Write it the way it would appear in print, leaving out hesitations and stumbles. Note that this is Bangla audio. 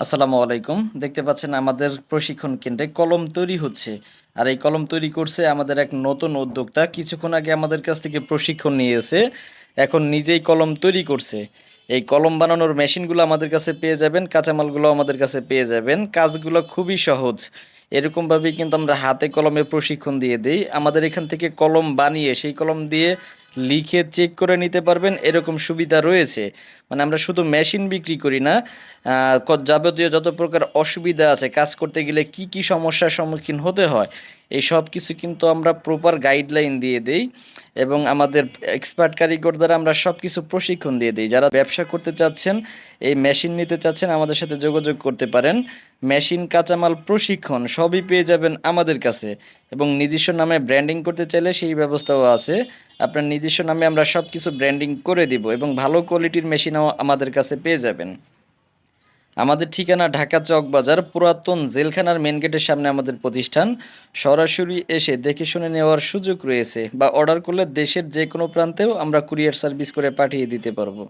আসসালামু আলাইকুম। দেখতে পাচ্ছেন আমাদের প্রশিক্ষণ কেন্দ্রে কলম তৈরি হচ্ছে। আর এই কলম তৈরি করছে আমাদের এক নতুন উদ্যোক্তা। কিছুক্ষণ আগে আমাদের কাছ থেকে প্রশিক্ষণ নিয়েছে। এখন নিজেই কলম তৈরি করছে। এই কলম বানানোর মেশিনগুলো আমাদের কাছে পেয়ে যাবেন, কাঁচামালগুলো আমাদের কাছে পেয়ে যাবেন। কাজগুলো খুবই সহজ। এরকমভাবেই কিন্তু আমরা হাতে কলমে প্রশিক্ষণ দিয়ে দেই। আমাদের এখান থেকে কলম বানিয়ে সেই কলম দিয়ে লিখে চেক করে নিতে পারবেন, এরকম সুবিধা রয়েছে। মানে আমরা শুধু মেশিন বিক্রি করি না, যাবতীয় যত প্রকার অসুবিধা আছে কাজ করতে গেলে কি কি সমস্যার সম্মুখীন হতে হয়, এই সব কিছু কিন্তু আমরা প্রপার গাইডলাইন দিয়ে দেই এবং আমাদের এক্সপার্ট কারিগর দ্বারা আমরা সব কিছু প্রশিক্ষণ দিয়ে দিই। যারা ব্যবসা করতে চাচ্ছেন, এই মেশিন নিতে চাচ্ছেন, আমাদের সাথে যোগাযোগ করতে পারেন। মেশিন, কাঁচামাল, প্রশিক্ষণ সবই পেয়ে যাবেন আমাদের কাছে। এবং নিজস্ব নামে ব্র্যান্ডিং করতে চাইলে সেই ব্যবস্থাও আছে। আপনার নিজস্ব নামে আমরা সব কিছু ব্র্যান্ডিং করে দিব এবং ভালো কোয়ালিটির মেশিনও আমাদের কাছে পেয়ে যাবেন। আমাদের ঠিকানা ঢাকা চকবাজার, পুরাতন জেলখানার মেন গেটের সামনে আমাদের প্রতিষ্ঠান। সরাসরি এসে দেখে শুনে নেওয়ার সুযোগ রয়েছে, বা অর্ডার করলে দেশের যে কোনো প্রান্তেও আমরা কুরিয়ার সার্ভিস করে পাঠিয়ে দিতে পারবো।